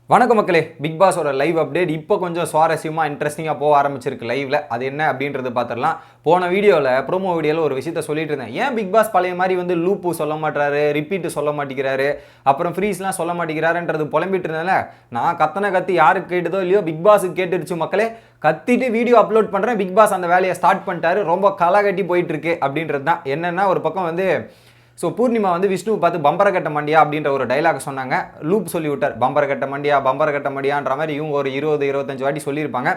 வணக்கம் மக்களே, big பாஸோட live update இப்போ கொஞ்சம் சுவாரஸ்யமாக இன்ட்ரெஸ்டிங்காக போக ஆரம்பிச்சிருக்கு லைவ்ல. அது என்ன அப்படின்றது பார்த்துடலாம். போன வீடியோவில் ப்ரோமோ வீடியோவில் ஒரு விஷயத்த சொல்லிட்டு இருந்தேன். ஏன் பிக் பாஸ் பழைய மாதிரி வந்து லூப்பு சொல்ல மாட்டாரு, ரிப்பீட்டு சொல்ல மாட்டேங்கிறாரு, அப்புறம் ஃப்ரீஸ்லாம் சொல்ல மாட்டேங்கிறாருன்றது புலம்பிட்டு இருந்தேன்ல. நான் கத்தனை கத்தி யாருக்கு கேட்டதோ இல்லையோ பிக் பாஸுக்கு கேட்டுருச்சு மக்களே. கத்திட்டு வீடியோ அப்லோட் பண்ணுறேன், பிக் பாஸ் அந்த வேலையை ஸ்டார்ட் பண்ணிட்டாரு. ரொம்ப களை கட்டி போயிட்டு இருக்கு அப்படின்றது தான். என்னன்னா ஒரு பக்கம் வந்து பூர்ணிமா வந்து விஷ்ணுவை பார்த்து பம்பர கட்ட மண்டியா அப்படின்ற ஒரு டைலாக் சொன்னாங்க. லூப் சொல்லி விட்டார். பம்பர கட்ட மண்டியான்ற மாதிரி இவங்க ஒரு 20-25 வாட்டி சொல்லியிருப்பாங்க.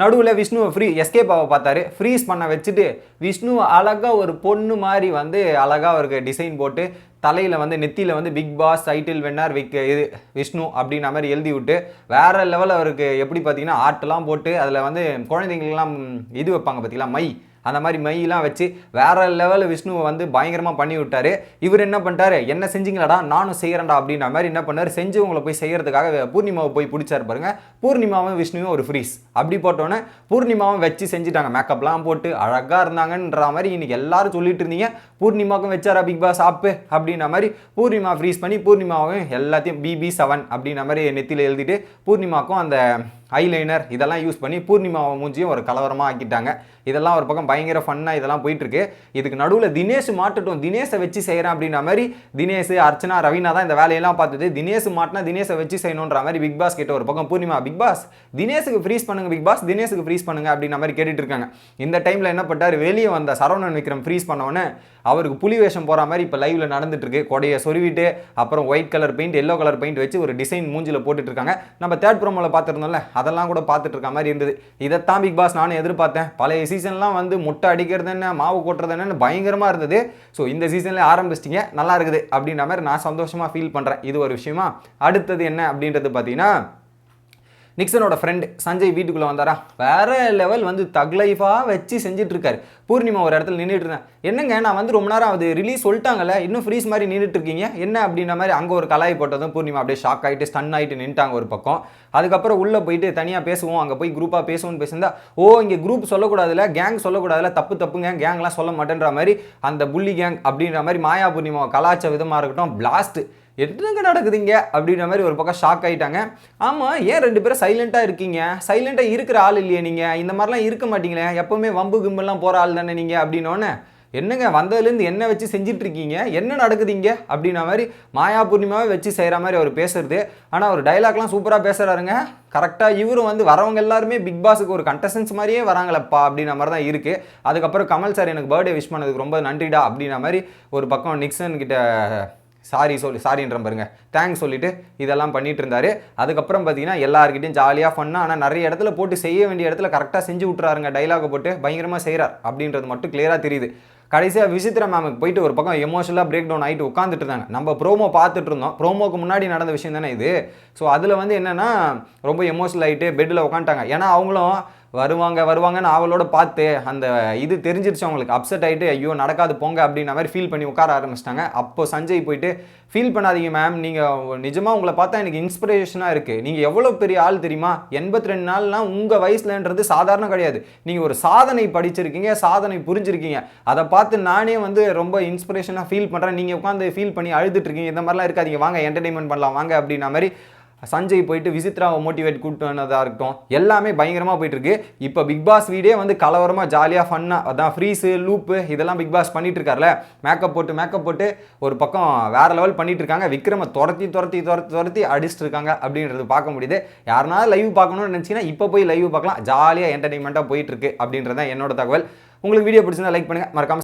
நடுவில் விஷ்ணுவை எஸ்கேப் ஆக பார்த்தாரு. ஃப்ரீஸ் பண்ண வச்சுட்டு விஷ்ணுவை அழகாக ஒரு பொண்ணு மாதிரி வந்து அழகாக அவருக்கு டிசைன் போட்டு தலையில் வந்து நெத்தியில் வந்து பிக் பாஸ் டைட்டில் வின்னர் இது விஷ்ணு அப்படின்ற மாதிரி எழுதி விட்டு வேற லெவலில் அவருக்கு எப்படி பார்த்தீங்கன்னா ஆர்ட்லாம் போட்டு அதில் வந்து குழந்தைங்களுக்கெல்லாம் இது வைப்பாங்க பார்த்தீங்களா, மை, அந்த மாதிரி மையெல்லாம் வச்சு வேற லெவலில் விஷ்ணுவை வந்து பயங்கரமாக பண்ணி விட்டாரு. இவர் என்ன பண்ணிட்டாரு, என்ன செஞ்சீங்களாடா நானும் செய்கிறேன்டா அப்படின்ற மாதிரி என்ன பண்ணார், செஞ்சவங்களை போய் செய்கிறதுக்காக பூர்ணிமாவை போய் பிடிச்சாரு பாருங்க. பூர்ணிமாவும் விஷ்ணுவும் ஒரு ஃப்ரீஸ் அப்படி போட்டோன்னே பூர்ணிமாவும் வச்சு செஞ்சுட்டாங்க. மேக்கப்லாம் போட்டு அழகாக இருந்தாங்கன்ற மாதிரி இன்னைக்கு எல்லாரும் சொல்லிட்டு இருந்தீங்க. பூர்ணிமாவுக்கும் வச்சாரா பிக் பாஸ் ஆப்பு அப்படின்ற மாதிரி பூர்ணிமா ஃப்ரீஸ் பண்ணி பூர்ணிமாவும் எல்லாத்தையும் BB7 அப்படின்ற மாதிரி நெத்தியில் எழுதிட்டு பூர்ணிமாவுக்கும் அந்த ஐலைனர் இதெல்லாம் யூஸ் பண்ணி பூர்ணிமாவை மூஞ்சியும் ஒரு கலவரமாக ஆக்கிட்டாங்க. இதெல்லாம் ஒரு பக்கம் பயங்கர ஃபன்னாக இதெல்லாம் போயிட்டுருக்கு. இதுக்கு நடுவில் தினேஷ் மாட்டட்டும், தினேஷை வச்சு செய்கிறேன் அப்படின்ற மாதிரி தினேஷ், அர்ச்சனா, ரவீனா தான் இந்த வேலையெல்லாம் பார்த்துட்டு தினேஷ் மாட்டினா தினேஷை வச்சு செய்யணுன்ற மாதிரி பிக் பாஸ் கிட்ட ஒரு பக்கம் பூர்ணிமா பிக் பாஸ் தினேஷுக்கு ஃப்ரீஸ் பண்ணுங்க, பிக் பாஸ் தினேஷுக்கு ஃப்ரீஸ் பண்ணுங்க அப்படின்ற மாதிரி கேட்டுட்டு இருக்காங்க. இந்த டைமில் என்ன பண்ணார், வெளியே வந்த சரவணன் விக்ரம் ஃப்ரீஸ் பண்ணவொன்னே அவருக்கு புலி வேஷம் போகிற மாதிரி இப்போ லைவ்ல நடந்துட்டு இருக்கு. கொடையை சொருவிட்டு அப்புறம் white colour paint, yellow colour paint வச்சு ஒரு டிசைன் மூஞ்சில் போட்டுட்டு இருக்காங்க. நம்ம தேர்ட் ப்ரோமோவில் பார்த்துருந்தோம்ல, அதெல்லாம் கூட பார்த்துட்டு இருக்க மாதிரி இருந்தது. இதைத்தான் பிக் பாஸ் நானும் எதிர்பார்த்தேன். பழைய சீசன்லாம் வந்து முட்டை அடிக்கிறது என்ன, மாவு கொட்டுறது என்னன்னு பயங்கரமாக இருந்தது. ஸோ இந்த சீசன்ல ஆரம்பிச்சிட்டிங்க, நல்லா இருக்குது அப்படின்ற மாதிரி நான் சந்தோஷமாக ஃபீல் பண்ணுறேன். இது ஒரு விஷயமா. அடுத்தது என்ன அப்படின்றது பார்த்தீங்கன்னா, நிக்சனோட ஃப்ரெண்ட் சஞ்சய் வீட்டுக்குள்ளே வந்தாரா, வேற லெவல் வந்து தக் லைஃபாக வச்சு செஞ்சுட்டு இருக்காரு. பூர்ணிமா ஒரு இடத்துல நின்றுட்டு இருந்தேன். என்னங்க நான் வந்து ரொம்ப நேரம் அது ரிலீஸ் சொல்லிட்டாங்கல்ல, இன்னும் ஃப்ரீஸ் மாதிரி நின்றுட்டு இருக்கீங்க என்ன அப்படின்ற மாதிரி அங்கே ஒரு கலாய் போட்டதும் பூர்ணிமா அப்படியே ஷாக் ஆகிட்டு ஸ்டன் ஆகிட்டு நின்ட்டாங்க ஒரு பக்கம். அதுக்கப்புறம் உள்ளே போயிட்டு தனியாக பேசுவோம், அங்கே போய் குரூப்பாக பேசுவோம்னு பேசியிருந்தா, இங்கே குரூப் சொல்லக்கூடாதுல, கேங் சொல்லக்கூடாதுல, தப்புங்க, கேங்லாம் சொல்ல மாட்டேன்ற மாதிரி அந்த புள்ளி கேங் அப்படின்ற மாதிரி மாயா பூர்ணிமாவை கலாச்ச விதமாக இருக்கட்டும் பிளாஸ்ட் என்னங்க நடக்குதுங்க அப்படின்ற மாதிரி ஒரு பக்கம் ஷாக் ஆகிட்டாங்க. ஆமாம், ஏன் 2 பேரும் சைலண்ட்டாக இருக்கீங்க, சைலண்ட்டாக இருக்கிற ஆள் இல்லையே நீங்கள், இந்த மாதிரிலாம் இருக்க மாட்டீங்களே, எப்போவுமே வம்பு கும்பல்லாம் போகிற ஆள் தானே நீங்கள் அப்படின்னோடனே, என்னங்க வந்ததுலேருந்து என்ன வச்சு செஞ்சுட்டு இருக்கீங்க, என்ன நடக்குதுங்க அப்படின்ற மாதிரி மாயா பூர்ணிமாவே வச்சு செய்கிற மாதிரி அவர் பேசுறது. ஆனால் அவர் டைலாக்லாம் சூப்பராக பேசுகிறாருங்க. கரெக்டாக இவரும் வந்து வரவங்க எல்லாருமே பிக் பாஸுக்கு ஒரு கண்டஸ்டன்ஸ் மாதிரியே வராங்களப்பா அப்படின்ற மாதிரி தான் இருக்குது. அதுக்கப்புறம் கமல் சார் எனக்கு பர்த்டே விஷ் பண்ணதுக்கு ரொம்ப நன்றிடா அப்படின்ற மாதிரி ஒரு பக்கம் நிக்சன் கிட்ட சாரின்ற பாருங்க தேங்க்ஸ் சொல்லிட்டு இதெல்லாம் பண்ணிட்டு இருந்தாரு. அதுக்கப்புறம் பார்த்தீங்கன்னா எல்லாருக்கிட்டையும் ஜாலியாக ஃபன்னாக, ஆனால் நிறைய இடத்துல போட்டு செய்ய வேண்டிய இடத்துல கரெக்டாக செஞ்சு விட்டுறாருங்க. டைலாகை போட்டு பயங்கரமாக செய்கிறார் அப்படின்றது மட்டும் கிளியராக தெரியுது. கடைசியாக விசித்ரா மேமுக்கு போயிட்டு ஒரு பக்கம் எமோஷனலாக பிரேக் டவுன் ஆகிட்டு உட்காந்துட்டு இருந்தாங்க. நம்ம ப்ரோமோ பார்த்துட்டு இருந்தோம், ப்ரோமோக்கு முன்னாடி நடந்த விஷயம் தானே இது. ஸோ அதில் வந்து என்னென்னா ரொம்ப எமோஷனல் ஆகிட்டு பெட்டில் உட்காந்துட்டாங்க. ஏன்னா அவங்களும் வருவாங்கன்னு அவளோட பார்த்து அந்த இது தெரிஞ்சிருச்சு அவங்களுக்கு. அப்செட் ஆகிட்டு ஐயோ நடக்காது போங்க அப்படின்ற மாதிரி ஃபீல் பண்ணி உட்கார ஆரம்பிச்சிட்டாங்க. அப்போ சஞ்சய் போயிட்டு ஃபீல் பண்ணாதீங்க மேம், நீங்கள் நிஜமாக உங்களை பார்த்தா எனக்கு இன்ஸ்பிரேஷனாக இருக்குது, நீங்கள் எவ்வளோ பெரிய ஆள் தெரியுமா, 82 நாள்லாம் உங்கள் வயசுலன்றது சாதாரண கிடையாது, நீங்கள் ஒரு சாதனை படிச்சிருக்கீங்க, சாதனை புரிஞ்சிருக்கீங்க, அதை பார்த்து நானே வந்து ரொம்ப இன்ஸ்பிரேஷனாக ஃபீல் பண்ணுறேன், நீங்கள் உட்காந்து ஃபீல் பண்ணி அழுதுட்டு இருக்கீங்க, இந்த மாதிரிலாம் இருக்காதீங்க, வாங்க என்டர்டெயின்மெண்ட் பண்ணலாம் வாங்க அப்படின்ற மாதிரி சஞ்சய் போயிட்டு விசித்ராவை மோட்டிவேட் கூப்பிட்டு வந்ததாக இருக்கட்டும் எல்லாமே பயங்கரமாக போயிட்டு இருக்கு. இப்போ பிக் பாஸ் வீடே வந்து கலவரமாக ஜாலியாக ஃபன்னாக அதான் ஃப்ரீஸு லூப்பு இதெல்லாம் பிக் பாஸ் பண்ணிட்டு இருக்காருல, மேக்கப் போட்டு ஒரு பக்கம் வேற லெவல் பண்ணிட்டு இருக்காங்க. விக்ரமை துரத்தி அடிச்சுட்டு இருக்காங்க அப்படின்றது பார்க்க முடியுது. யாருனா லைவ் பார்க்கணும்னு நினச்சிங்கன்னா இப்போ போய் லைவ் பார்க்கலாம், ஜாலியாக என்டர்டெயின்மெண்ட்டாக போயிட்டு இருக்கு அப்படின்றது தான் என்னோட தகவல். உங்களுக்கு வீடியோ பிடிச்சிருந்தா லைக் பண்ணுங்க, மறக்காம